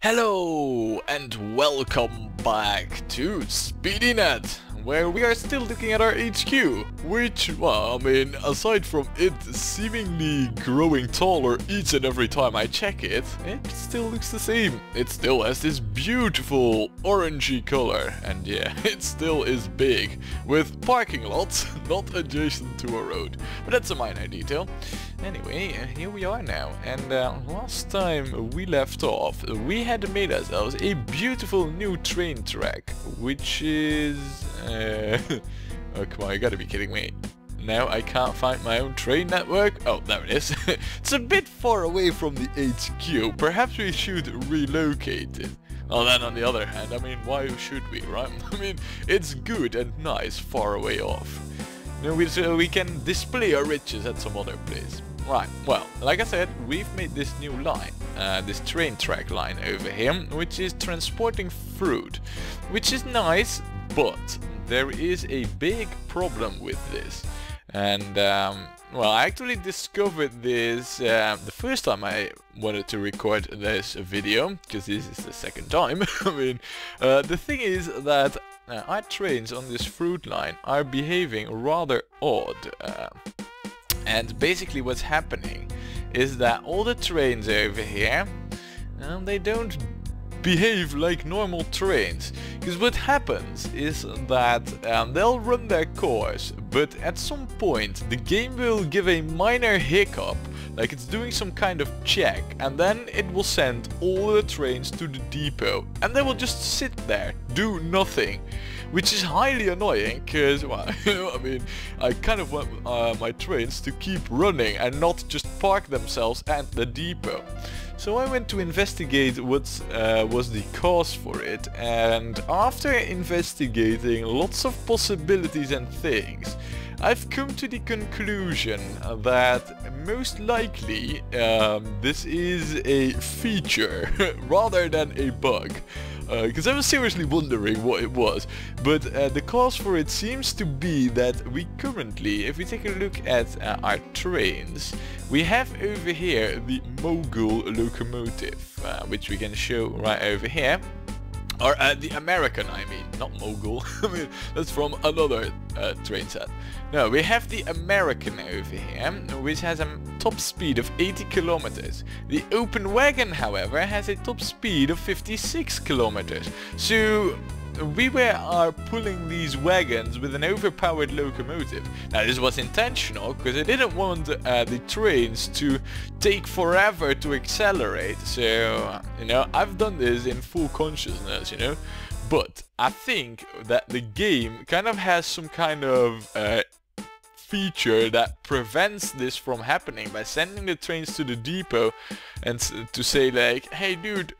Hello and welcome back to Speedynet, where we are still looking at our HQ, which, well, I mean, aside from it seemingly growing taller each and every time I check it, it still looks the same. It still has this beautiful orangey color, and yeah, it still is big, with parking lots not adjacent to a road. But that's a minor detail. Anyway, here we are now, and last time we left off, we had made ourselves a beautiful new train track, which is... oh, come on, you gotta be kidding me. Now I can't find my own train network? Oh, there it is. It's a bit far away from the HQ. Perhaps we should relocate it. Well, then on the other hand, I mean, why should we, right? I mean, it's good and nice far away off. You know, so we can display our riches at some other place. Right, well, like I said, we've made this new line, this train track line over here, which is transporting fruit, which is nice, but there is a big problem with this. And, well, I actually discovered this the first time I wanted to record this video, because this is the second time. I mean, the thing is that our trains on this fruit line are behaving rather odd. And basically what's happening is that all the trains over here, they don't behave like normal trains. Because what happens is that they'll run their course, but at some point the game will give a minor hiccup, like it's doing some kind of check, and then it will send all the trains to the depot, and they will just sit there, do nothing. Which is highly annoying, because, well, I mean, I kind of want my trains to keep running and not just park themselves at the depot. So I went to investigate what was the cause for it, and after investigating lots of possibilities and things, I've come to the conclusion that most likely this is a feature rather than a bug. Because I was seriously wondering what it was, but the cause for it seems to be that we currently, if we take a look at our trains, we have over here the Mogul locomotive, which we can show right over here. Or the American, I mean, not Mogul. I mean, that's from another train set. No, we have the American over here, which has a top speed of 80 kilometers. The open wagon, however, has a top speed of 56 kilometers. So we are pulling these wagons with an overpowered locomotive. Now this was intentional, because I didn't want the trains to take forever to accelerate. So, you know, I've done this in full consciousness, you know. But I think that the game kind of has some kind of feature that prevents this from happening by sending the trains to the depot and to say like, hey dude,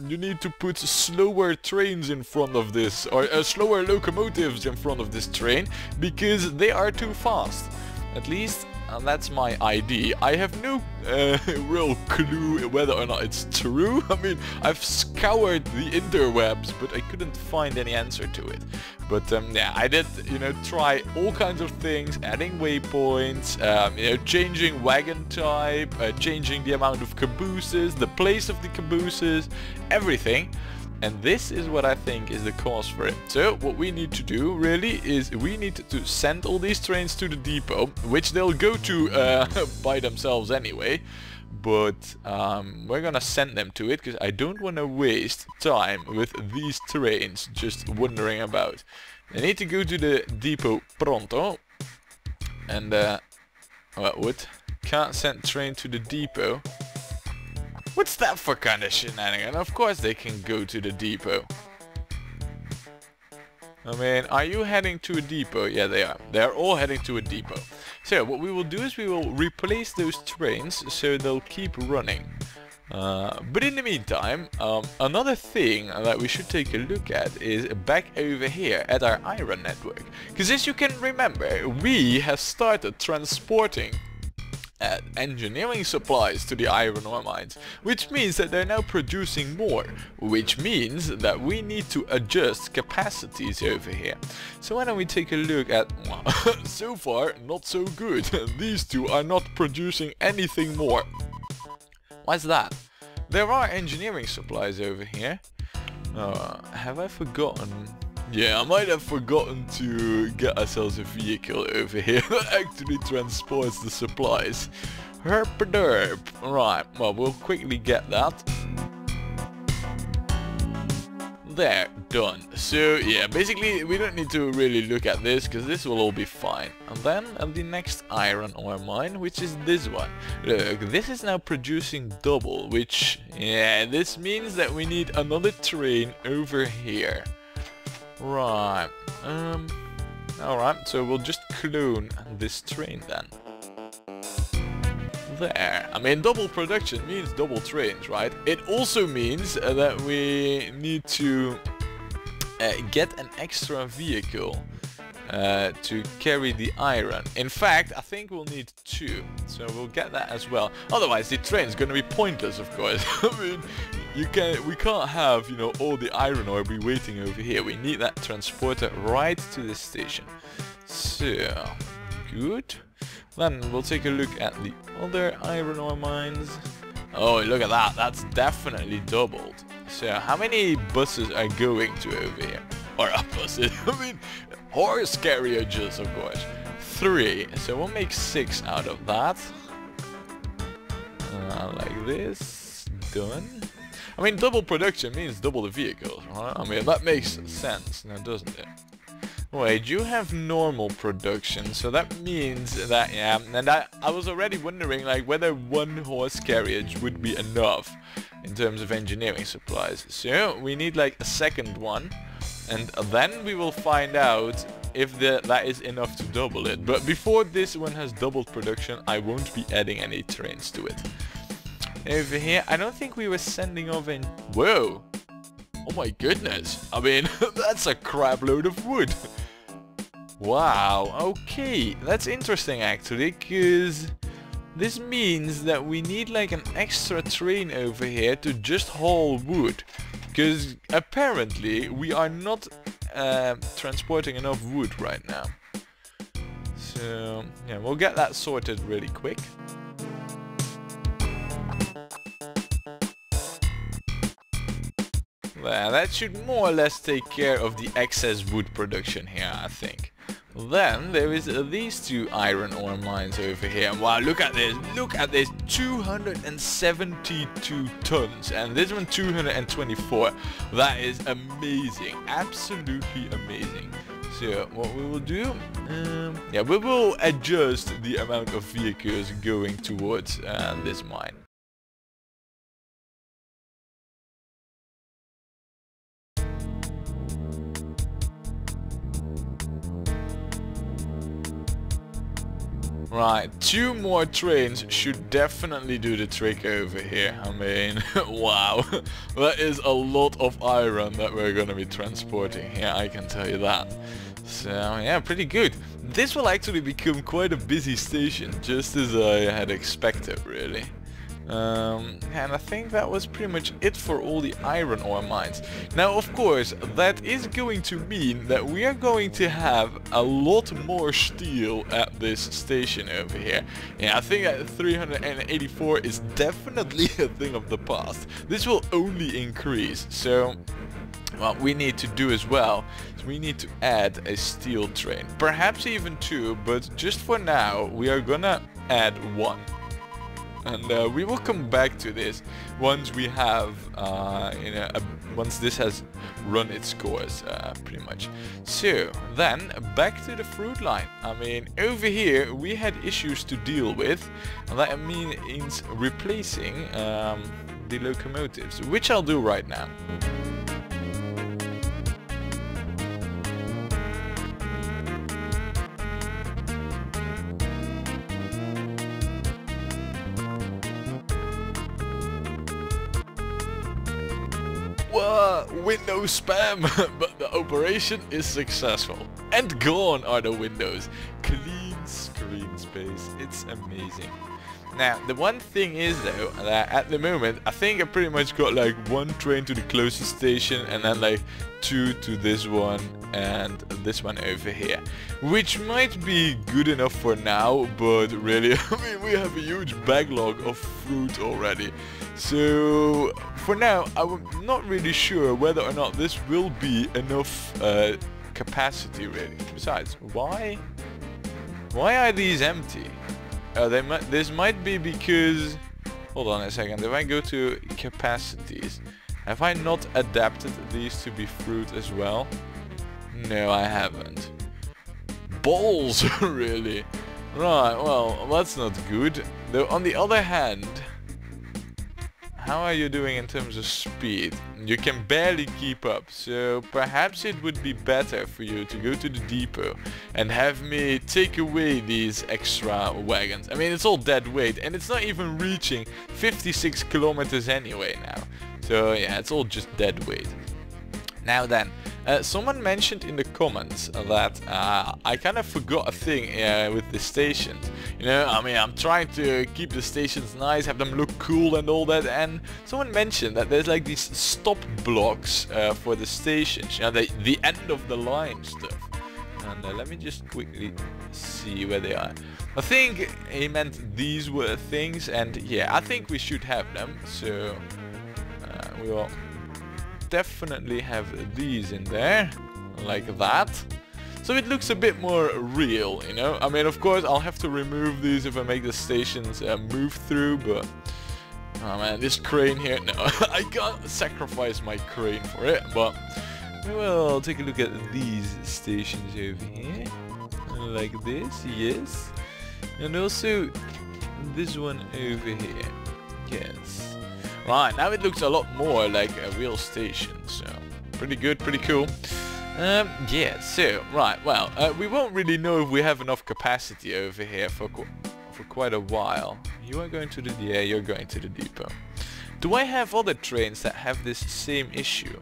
you need to put slower trains in front of this, or slower locomotives in front of this train because they are too fast. At least that's my idea. I have no real clue whether or not it's true. I mean, I've scoured the interwebs, but I couldn't find any answer to it. But yeah, I did, you know, try all kinds of things, adding waypoints, you know, changing wagon type, changing the amount of cabooses, the place of the cabooses, everything. And this is what I think is the cause for it. So what we need to do really is we need to send all these trains to the depot, which they'll go to by themselves anyway. But we're gonna send them to it because I don't want to waste time with these trains just wandering about. They need to go to the depot pronto. And what? Can't send train to the depot. What's that for kind of shenanigan? Of course they can go to the depot. I mean, are you heading to a depot? Yeah, they are. They are all heading to a depot. So what we will do is we will replace those trains so they'll keep running. But in the meantime, another thing that we should take a look at is back over here at our iron network. Because as you can remember, we have started transporting engineering supplies to the iron ore mines, which means that they're now producing more, which means that we need to adjust capacities over here. So why don't we take a look at, well, so far not so good. These two are not producing anything more. Why's that? there are engineering supplies over here. Have I forgotten? Yeah, I might have forgotten to get ourselves a vehicle over here that actually transports the supplies. Herp-a-derp. Right, well, we'll quickly get that. There, done. So yeah, basically we don't need to really look at this because this will all be fine. And then the next iron ore mine, which is this one. Look, this is now producing double, which, yeah, this means that we need another train over here. Right. Alright, so we'll just clone this train then. There. I mean, double production means double trains, right? It also means that we need to get an extra vehicle to carry the iron. In fact, I think we'll need 2, so we'll get that as well. Otherwise, the train's gonna be pointless, of course. I mean, we can't have, you know, all the iron ore be waiting over here. We need that transporter right to the station. So, good. Then we'll take a look at the other iron ore mines. Oh, look at that. That's definitely doubled. So how many buses are going to over here? Or buses? I mean, horse carriages, of course. 3. So we'll make 6 out of that. Like this. Done. I mean, double production means double the vehicles, right? I mean, that makes sense now, doesn't it? Wait, you have normal production, so that means that, yeah, and I was already wondering like whether 1 horse carriage would be enough in terms of engineering supplies. So we need like a second one, and then we will find out if that is enough to double it. But before this one has doubled production, I won't be adding any trains to it. Over here, I don't think we were sending off in... Whoa! Oh my goodness! I mean, that's a crap load of wood! Wow, okay, that's interesting actually, because this means that we need like an extra train over here to just haul wood, because apparently we are not transporting enough wood right now. So yeah, we'll get that sorted really quick. Well, that should more or less take care of the excess wood production here, I think. Then there is these 2 iron ore mines over here. Wow, look at this, 272 tons, and this one 224. That is amazing, absolutely amazing. So what we will do, yeah, we will adjust the amount of vehicles going towards this mine. Right, 2 more trains should definitely do the trick over here. I mean, wow, that is a lot of iron that we're gonna be transporting here, I can tell you that. So yeah, pretty good. This will actually become quite a busy station, just as I had expected, really. And I think that was pretty much it for all the iron ore mines. Now, of course, that is going to mean that we are going to have a lot more steel at this station over here. Yeah, I think that 384 is definitely a thing of the past. This will only increase, so what we need to do as well is we need to add a steel train. Perhaps even 2, but just for now, we are gonna add 1. And we will come back to this once we have, once this has run its course, pretty much. So, then, back to the fruit line. I mean, over here, we had issues to deal with, and that means replacing the locomotives, which I'll do right now. Windows spam, but the operation is successful. And gone are the windows. Clean screen space, it's amazing. Now, the one thing is though, that at the moment, I think I pretty much got like 1 train to the closest station and then like 2 to this one and this one over here. Which might be good enough for now, but really, I mean, we have a huge backlog of fruit already. So, for now, I'm not really sure whether or not this will be enough capacity really. Besides, why are these empty? This might be because, hold on a second, if I go to capacities, have I not adapted these to be fruit as well? No, I haven't. Balls, really? Right, well, that's not good. Though on the other hand, how are you doing in terms of speed? You can barely keep up, so perhaps it would be better for you to go to the depot and have me take away these extra wagons. I mean, it's all dead weight and it's not even reaching 56 kilometers anyway now. So yeah, it's all just dead weight. Now then, someone mentioned in the comments that I kind of forgot a thing with the stations. You know, I mean, I'm trying to keep the stations nice, have them look cool and all that, and someone mentioned that there's like these stop blocks for the stations, you know, the end of the line stuff. And let me just quickly see where they are. I think he meant these were things, and yeah, I think we should have them, so we will definitely have these in there, like that. So it looks a bit more real, you know. I mean, of course, I'll have to remove these if I make the stations move through, but oh man, this crane here, no, I can't sacrifice my crane for it, but we'll take a look at these stations over here, like this, yes, and also this one over here, yes. Right, now it looks a lot more like a real station, so pretty good, pretty cool. Yeah, so, right, well, we won't really know if we have enough capacity over here for quite a while. You are going to the, yeah, you're going to the depot. Do I have other trains that have this same issue?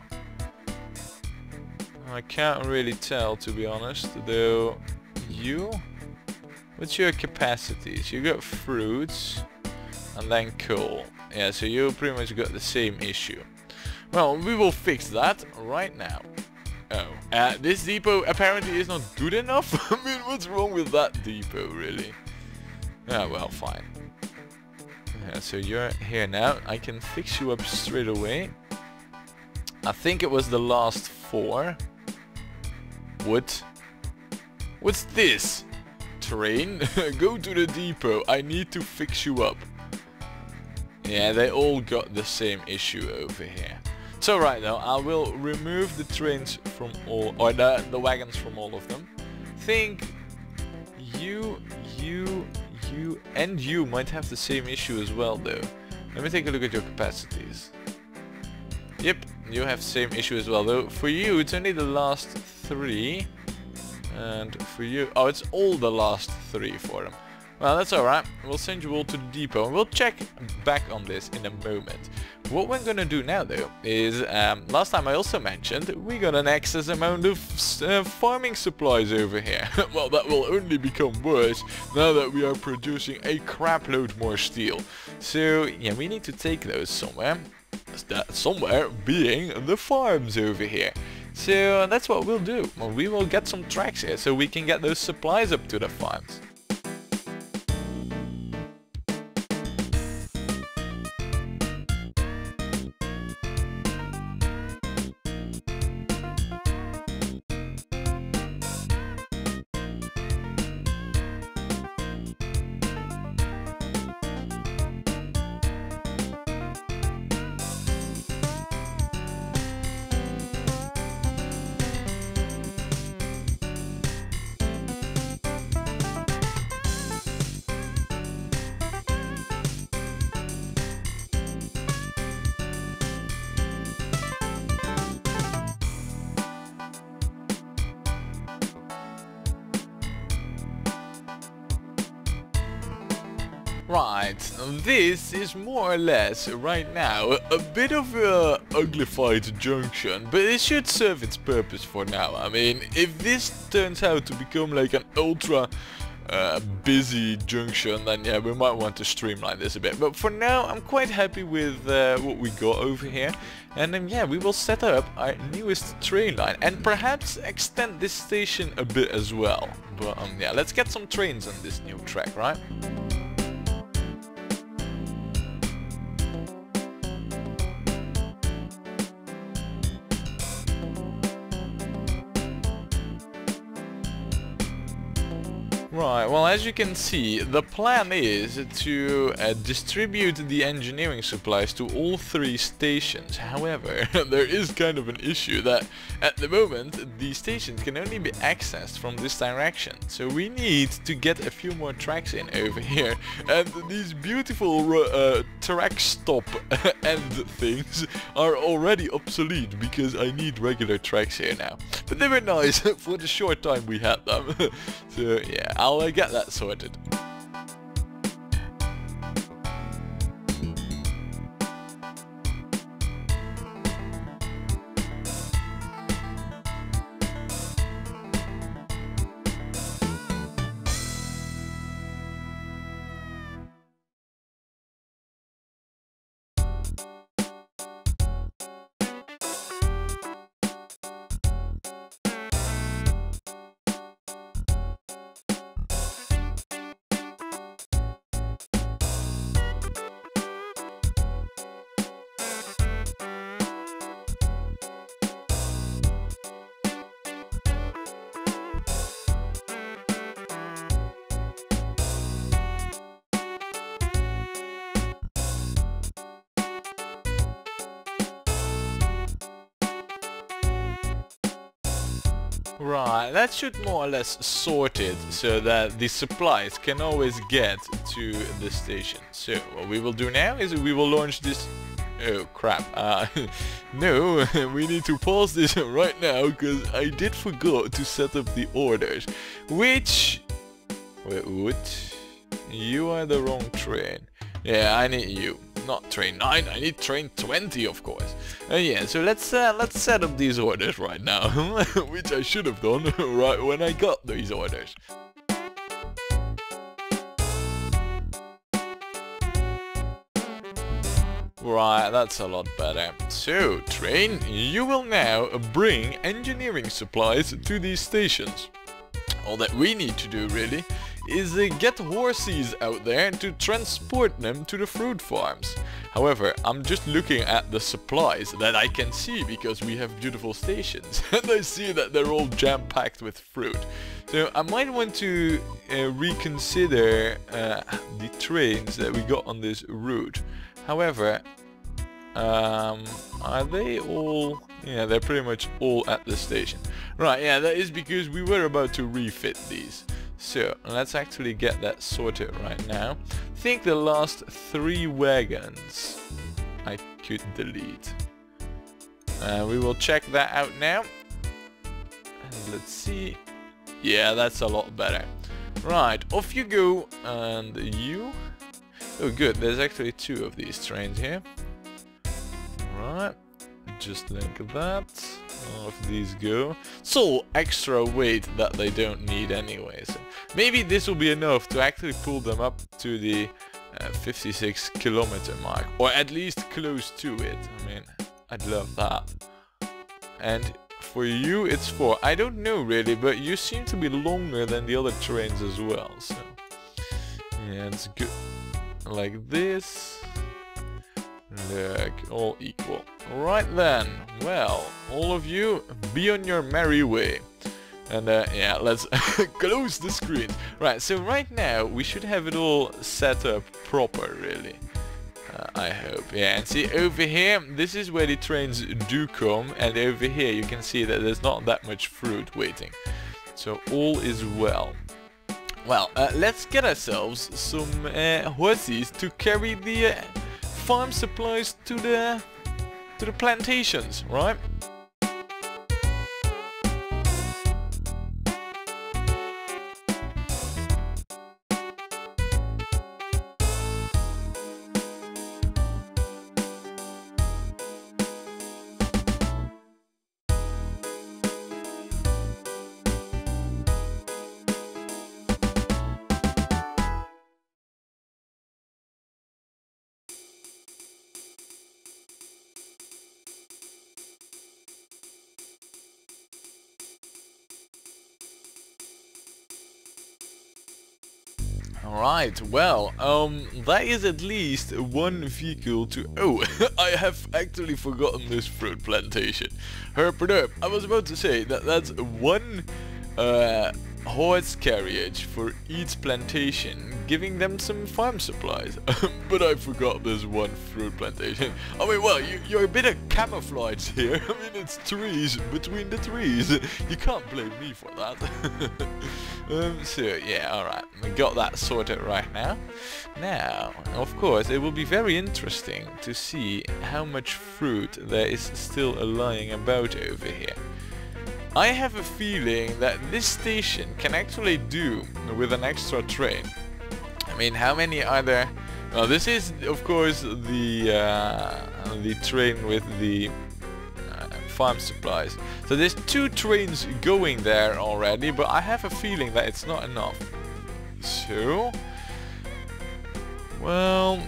I can't really tell, to be honest, though. You? What's your capacities? You got fruits and then coal. Yeah, so you pretty much got the same issue. Well, we will fix that right now. Oh, this depot apparently is not good enough? I mean, what's wrong with that depot, really? Ah, well, fine. Yeah, so you're here now. I can fix you up straight away. I think it was the last 4. What? What's this? Train? Go to the depot. I need to fix you up. Yeah, they all got the same issue over here. So right now, I will remove the trains from all, or the wagons from all of them. Think you, and you might have the same issue as well though. Let me take a look at your capacities. Yep, you have the same issue as well though. For you, it's only the last 3. And for you, oh, it's all the last 3 for them. Well, that's alright. We'll send you all to the depot and we'll check back on this in a moment. What we're gonna do now though is, last time I also mentioned, we got an excess amount of farming supplies over here. Well, that will only become worse now that we are producing a crap load more steel. So, yeah, we need to take those somewhere. That somewhere being the farms over here. So, that's what we'll do. Well, we will get some tracks here so we can get those supplies up to the farms. Right, this is more or less, right now, a bit of a uglified junction, but it should serve its purpose for now. I mean, if this turns out to become like an ultra busy junction, then yeah, we might want to streamline this a bit. But for now, I'm quite happy with what we got over here. And then yeah, we will set up our newest train line and perhaps extend this station a bit as well. But yeah, let's get some trains on this new track, right? Right, well, as you can see, the plan is to distribute the engineering supplies to all 3 stations. However, there is kind of an issue that at the moment the stations can only be accessed from this direction. So we need to get a few more tracks in over here, and these beautiful track stop end things are already obsolete because I need regular tracks here now. But they were nice for the short time we had them. So yeah, I'll get that sorted. Right, that should more or less sort it so that the supplies can always get to the station. So what we will do now is we will launch this... Oh crap, no, we need to pause this right now because I did forget to set up the orders. Which... Wait, what? You are the wrong train. Yeah, I need you. Not train 9, I need train 20, of course. Yeah, so let's set up these orders right now, which I should have done right when I got these orders. Right, that's a lot better. So, train, you will now bring engineering supplies to these stations. All that we need to do, really, is get horses out there to transport them to the fruit farms. However, I'm just looking at the supplies that I can see because we have beautiful stations and I see that they're all jam-packed with fruit. So I might want to reconsider the trains that we got on this route. However, are they all... Yeah, they're pretty much all at the station. Right, yeah, that is because we were about to refit these. So, let's actually get that sorted right now. I think the last 3 wagons I could delete. We will check that out now. And let's see. Yeah, that's a lot better. Right, off you go. And you? Oh good, there's actually 2 of these trains here. Right, just like that. Off these go. So extra weight that they don't need anyway. So maybe this will be enough to actually pull them up to the 56 kilometer mark, or at least close to it. I mean, I'd love that. And for you, it's 4. I don't know really, but you seem to be longer than the other trains as well. So yeah, it's good. Like this. Look, all equal. Right then, well, all of you, be on your merry way. And yeah, let's close the screen. Right, so right now, we should have it all set up proper, really. I hope. Yeah, and see, over here, this is where the trains do come. And over here, you can see that there's not that much fruit waiting. So all is well. Well, let's get ourselves some horses to carry the... farm supplies to the plantations, right? Alright, well, that is at least one vehicle to... Oh, I have actually forgotten this fruit plantation. Herp derp. I was about to say that that's one horse carriage for each plantation, giving them some farm supplies. But I forgot there's one fruit plantation. I mean, well, you're a bit of camouflage here. I mean, it's trees between the trees. You can't blame me for that. So, yeah, alright. We got that sorted right now. Now, of course, it will be very interesting to see how much fruit there is still lying about over here. I have a feeling that this station can actually do with an extra train. I mean, how many are there? Well, this is, of course, the train with the farm supplies. So there's 2 trains going there already, but I have a feeling that it's not enough. So, well,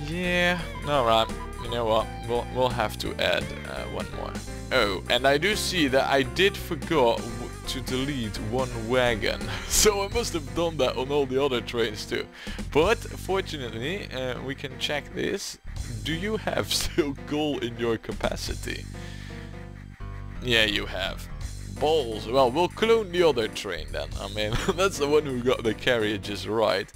yeah, alright. You know what? We'll have to add one more. Oh, and I do see that I did forgot to delete one wagon. So I must have done that on all the other trains too. But fortunately, we can check this. Do you have still coal in your capacity? Yeah, you have. Balls. Well, we'll clone the other train then. I mean, that's the one who got the carriages right.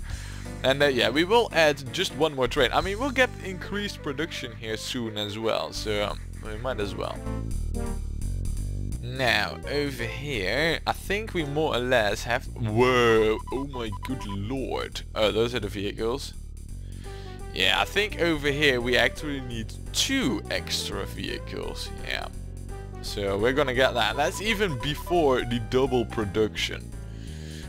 And yeah, we will add just one more train. I mean, we'll get increased production here soon as well, so we might as well. Now, over here, I think we more or less have... Whoa, oh my good lord. Oh, those are the vehicles. Yeah, I think over here we actually need 2 extra vehicles. Yeah. So we're gonna get that. That's even before the double production.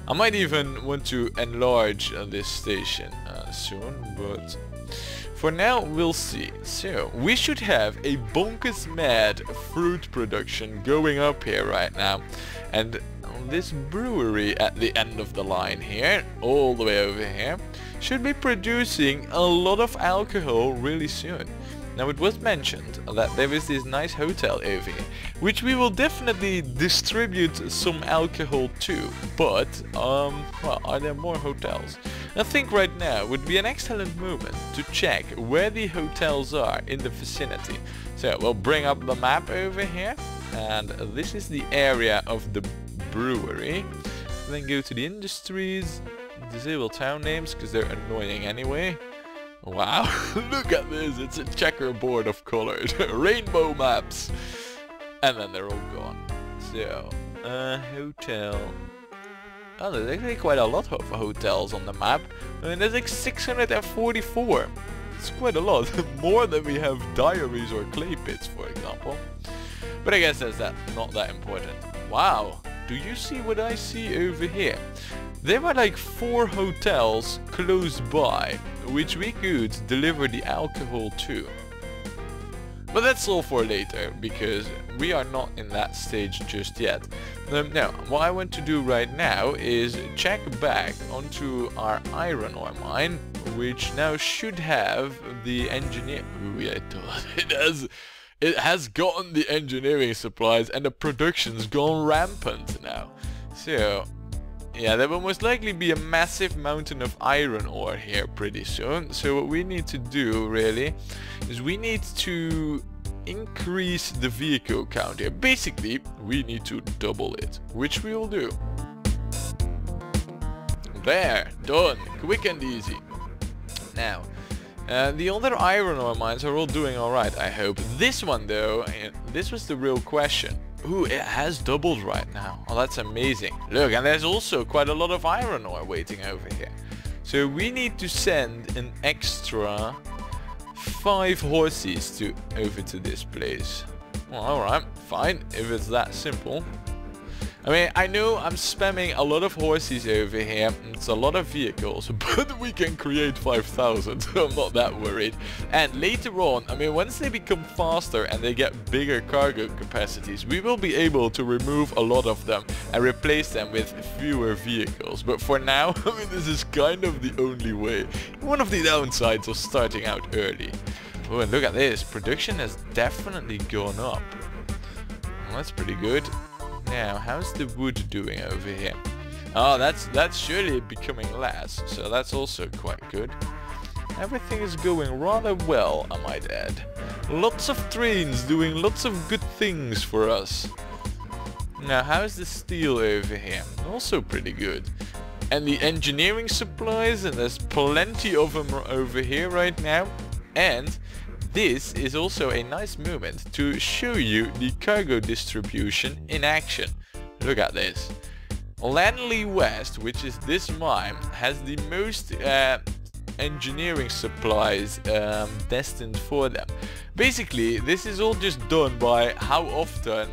I might even want to enlarge this station soon, but for now we'll see. So we should have a bonkers mad fruit production going up here right now, and this brewery at the end of the line here, all the way over here, should be producing a lot of alcohol really soon. Now, it was mentioned that there is this nice hotel over here, which we will definitely distribute some alcohol to, but, well, are there more hotels? I think right now would be an excellent moment to check where the hotels are in the vicinity. So, we'll bring up the map over here, and this is the area of the brewery. Then go to the industries, disable town names, because they're annoying anyway. Wow, look at this, it's a checkerboard of colors, rainbow maps, and then they're all gone. So, hotel, oh, there's actually quite a lot of hotels on the map, and there's like 644, it's quite a lot, more than we have diaries or clay pits, for example, but I guess that's not that important. Wow, do you see what I see over here? There were like 4 hotels close by, which we could deliver the alcohol to. But that's all for later, because we are not in that stage just yet. Now, what I want to do right now is check back onto our iron ore mine, which now should have the engineer... Ooh, yeah, it does. It has gotten the engineering supplies, and the production's gone rampant now. So... yeah, there will most likely be a massive mountain of iron ore here pretty soon. So what we need to do, really, is we need to increase the vehicle count here. Basically, we need to double it, which we will do. There, done, quick and easy. Now, the other iron ore mines are all doing alright, I hope. This one, though, this was the real question. Ooh, it has doubled right now. Oh, that's amazing. Look, and there's also quite a lot of iron ore waiting over here. So we need to send an extra 5 horses over to this place. Well, alright, fine, if it's that simple. I mean, I know I'm spamming a lot of horses over here, it's a lot of vehicles, but we can create 5,000, so I'm not that worried. And later on, I mean, once they become faster and they get bigger cargo capacities, we will be able to remove a lot of them and replace them with fewer vehicles. But for now, I mean, this is kind of the only way. One of the downsides of starting out early. Oh, and look at this, production has definitely gone up. Well, that's pretty good. Now, how's the wood doing over here? Oh, that's surely becoming less, so that's also quite good. Everything is going rather well, I might add. Lots of trains doing lots of good things for us. Now, how's the steel over here? Also pretty good. And the engineering supplies, and there's plenty of them over here right now. And this is also a nice moment to show you the cargo distribution in action. Look at this. Lanley West, which is this mine, has the most engineering supplies destined for them. Basically, this is all just done by how often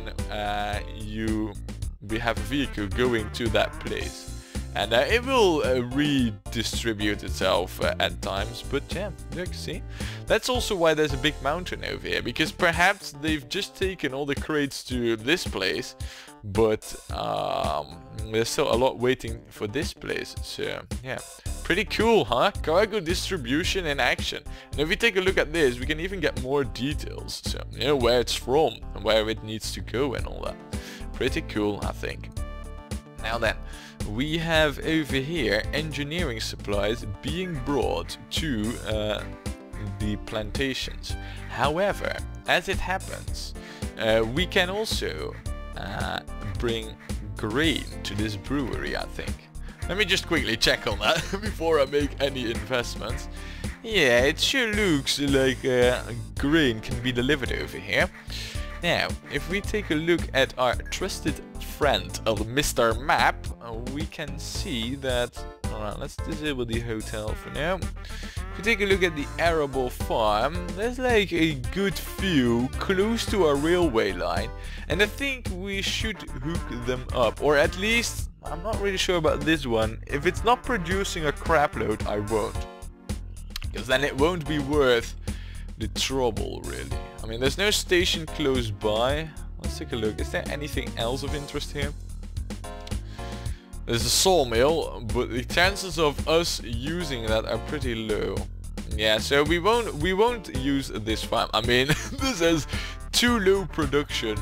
we have a vehicle going to that place. And it will redistribute itself at times, but yeah, look, see? That's also why there's a big mountain over here, because perhaps they've just taken all the crates to this place, but there's still a lot waiting for this place, so yeah. Pretty cool, huh? Cargo distribution in action. And if we take a look at this, we can even get more details, so you know where it's from and where it needs to go and all that. Pretty cool, I think. Now then, we have over here engineering supplies being brought to the plantations. However, as it happens, we can also bring grain to this brewery, I think. Let me just quickly check on that before I make any investments. Yeah, it sure looks like grain can be delivered over here. Now, if we take a look at our trusted friend of Mr. Map, we can see that... Alright, let's disable the hotel for now. If we take a look at the arable farm, there's like a good few close to our railway line, and I think we should hook them up, or at least, I'm not really sure about this one. If it's not producing a crap load, I won't, because then it won't be worth the trouble, really. I mean, there's no station close by. Let's take a look. Is there anything else of interest here? There's a sawmill, but the chances of us using that are pretty low. Yeah, so we won't use this farm. I mean, this has too low production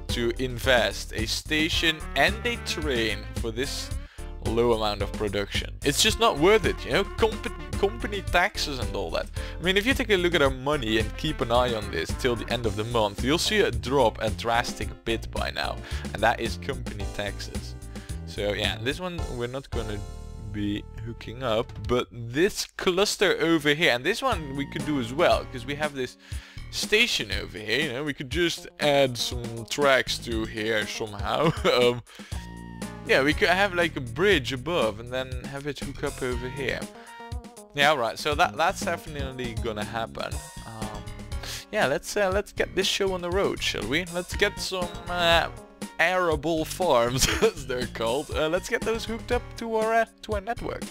to invest a station and a train for this low amount of production. It's just not worth it, you know, company taxes and all that. I mean, if you take a look at our money and keep an eye on this till the end of the month, you'll see a drop a drastic bit by now, and that is company taxes. So yeah, this one we're not gonna be hooking up, but this cluster over here, and this one we could do as well, because we have this station over here, you know, we could just add some tracks to here somehow. Yeah, we could have like a bridge above and then have it hook up over here. Yeah, right. So that's definitely gonna happen. Yeah, let's get this show on the road, shall we? Let's get some arable farms, as they're called. Let's get those hooked up to our network.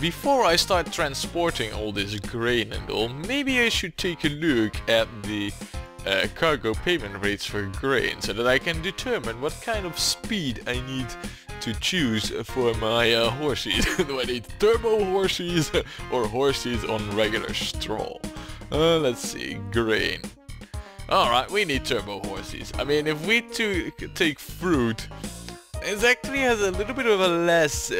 Before I start transporting all this grain and all, maybe I should take a look at the cargo payment rates for grain so that I can determine what kind of speed I need to choose for my horses. Do I need turbo horses or horses on regular straw? Let's see, grain. Alright, we need turbo horses. I mean, if we take fruit, it actually has a little bit of a less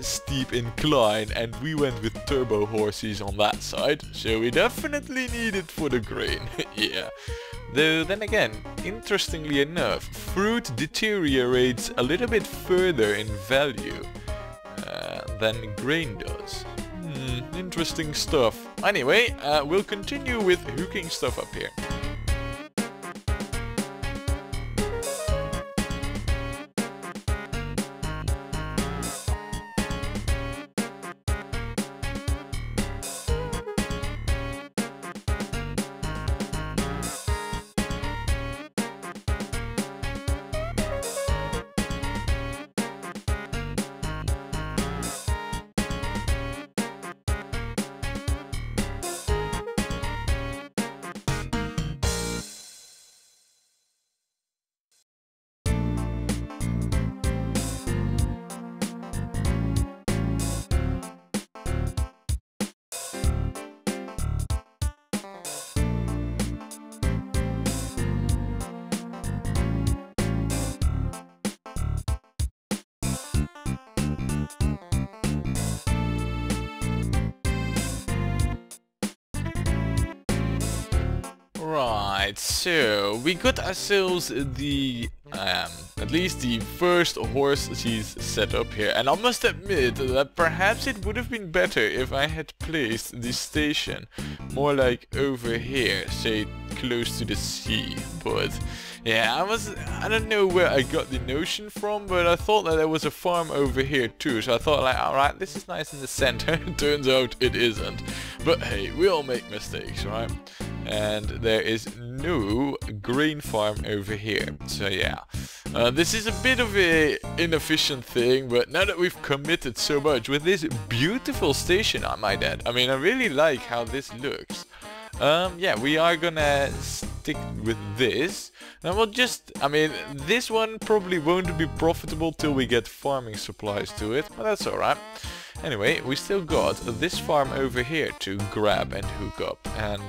steep incline, and we went with turbo horses on that side, so we definitely need it for the grain. Yeah. Though then again, interestingly enough, fruit deteriorates a little bit further in value than grain does. Interesting stuff. Anyway, we'll continue with hooking stuff up here. Right, so we got ourselves the at least the first horses set up here, and I must admit that perhaps it would have been better if I had placed this station more like over here, say close to the sea. But yeah, I don't know where I got the notion from, but I thought that there was a farm over here too, so I thought like, alright, this is nice in the center. Turns out it isn't. But hey, we all make mistakes, right? And there is no grain farm over here, so yeah. This is a bit of a inefficient thing, but now that we've committed so much with this beautiful station, I might add. I mean, I really like how this looks. Yeah, we are gonna stick with this. And we'll just, I mean, this one probably won't be profitable till we get farming supplies to it, but that's alright. Anyway, we still got this farm over here to grab and hook up, and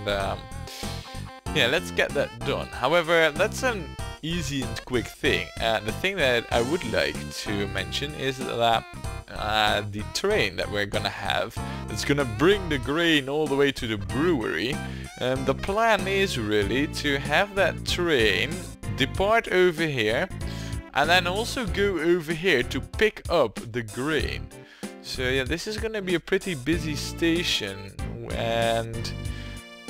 yeah, let's get that done. However, that's an easy and quick thing, and the thing that I would like to mention is that the train that we're gonna have, it's gonna bring the grain all the way to the brewery, and the plan is really to have that train depart over here and then also go over here to pick up the grain. So yeah, this is gonna be a pretty busy station, and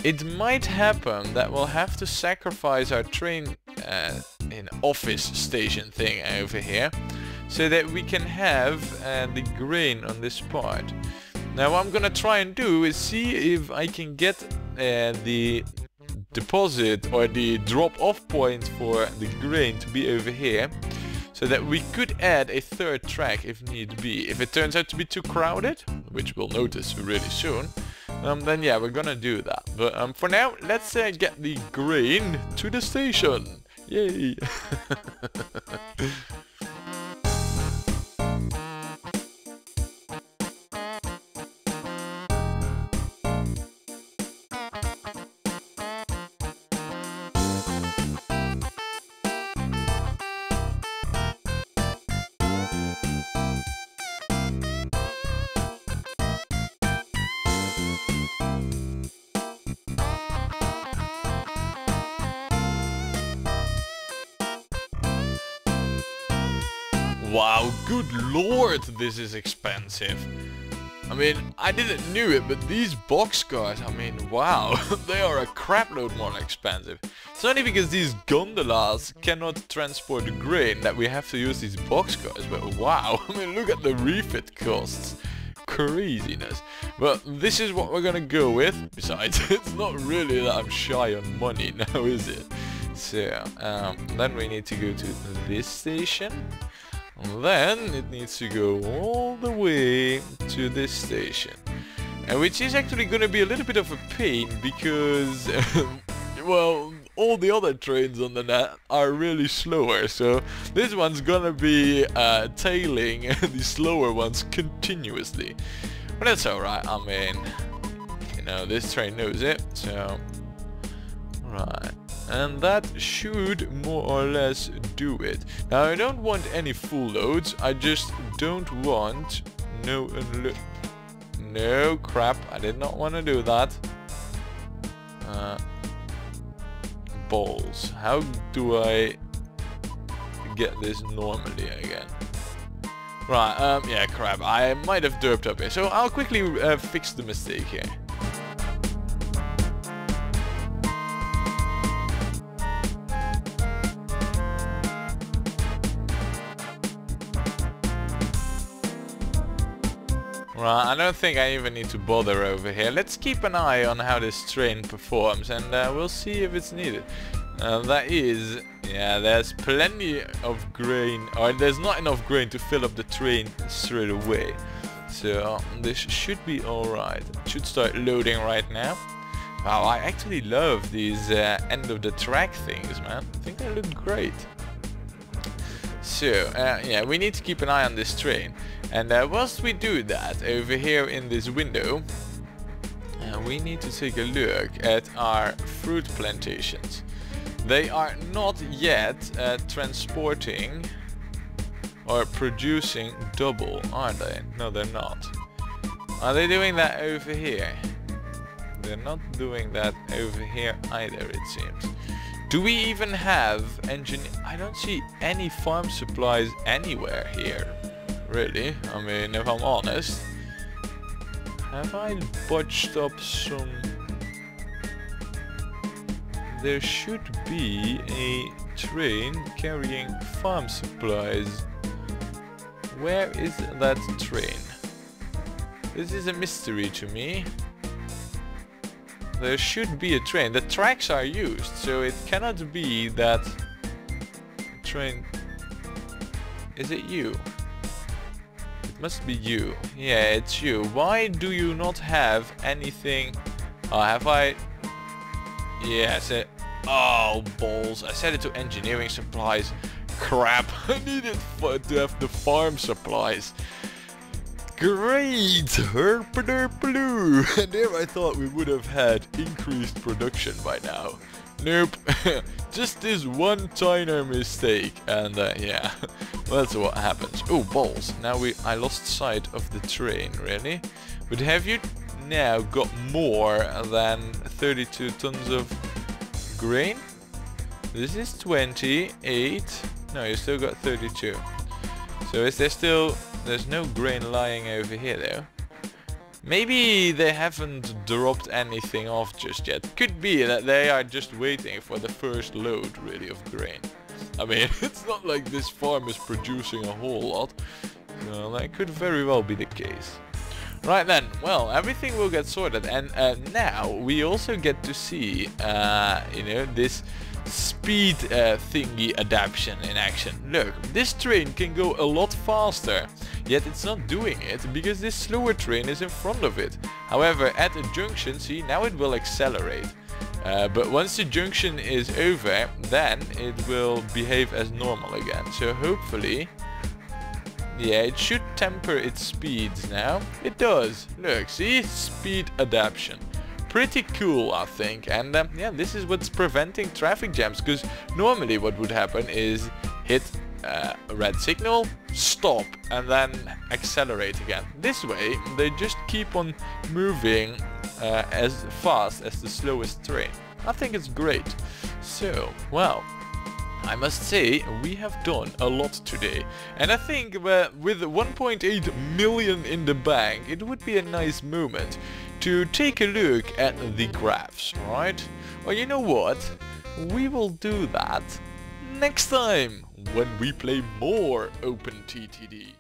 it might happen that we'll have to sacrifice our train in office station thing over here, so that we can have the grain on this part. Now what I'm gonna try and do is see if I can get the deposit or the drop-off point for the grain to be over here, so that we could add a third track if need be. If it turns out to be too crowded, which we'll notice really soon, then yeah, we're gonna do that. But for now, let's get the grain to the station. Yay! Wow, good lord, this is expensive. I mean, I didn't know it, but these boxcars, I mean, wow, they are a crapload more expensive. It's only because these gondolas cannot transport grain that we have to use these boxcars, but wow, I mean, look at the refit costs. Craziness. But this is what we're gonna go with. Besides, it's not really that I'm shy on money now, is it? So, then we need to go to this station. And then it needs to go all the way to this station. Which is actually gonna be a little bit of a pain because, well, all the other trains on the net are really slower, so this one's gonna be tailing the slower ones continuously. But that's alright, I mean, you know, this train knows it, so... Right. And that should more or less do it. Now I don't want any full loads, I just don't want no crap, I did not want to do that. Balls. How do I get this normally again? Right, yeah, crap, I might have derped up here, so I'll quickly fix the mistake here. Right, I don't think I even need to bother over here. Let's keep an eye on how this train performs and we'll see if it's needed. That is, yeah, there's plenty of grain, or there's not enough grain to fill up the train straight away. So this should be alright. It should start loading right now. Wow, I actually love these end of the track things, man. I think they look great. So, yeah, we need to keep an eye on this train. And whilst we do that, over here in this window, we need to take a look at our fruit plantations. They are not yet transporting or producing double, are they? No, they're not. Are they doing that over here? They're not doing that over here either, it seems. Do we even have I don't see any farm supplies anywhere here. Really, I mean, if I'm honest. Have I botched up some... There should be a train carrying farm supplies. Where is that train? This is a mystery to me. There should be a train. The tracks are used, so it cannot be that train... Is it you? Must be you. Yeah, it's you. Why do you not have anything? Have I? Yes. Oh, balls. I set it to engineering supplies. Crap. I needed to have the farm supplies. Great. Herpaderpaloo. And there I thought we would have had increased production by now. Nope. Just this one tiny mistake, and yeah, that's what happens. Oh, balls. Now I lost sight of the train, really. But have you now got more than 32 tons of grain? This is 28. No, you still got 32. So is there still... There's no grain lying over here, though. Maybe they haven't dropped anything off just yet. Could be that they are just waiting for the first load, really, of grain. I mean, it's not like this farm is producing a whole lot. So that could very well be the case. Right then, well, everything will get sorted. And now we also get to see, you know, this speed thingy adaptation in action. Look, this train can go a lot faster. Yet it's not doing it because this slower train is in front of it. However, at a junction, see, now it will accelerate. But once the junction is over, then it will behave as normal again. So hopefully, yeah, it should temper its speeds now. It does. Look, see? Speed adaptation. Pretty cool, I think. And yeah, this is what's preventing traffic jams. Because normally what would happen is hit a red signal, stop, and then accelerate again. This way, they just keep on moving as fast as the slowest train. I think it's great. So, well, I must say, we have done a lot today. And I think with 1.8 million in the bank, it would be a nice moment to take a look at the graphs, right? Well, you know what? We will do that next time when we play more OpenTTD.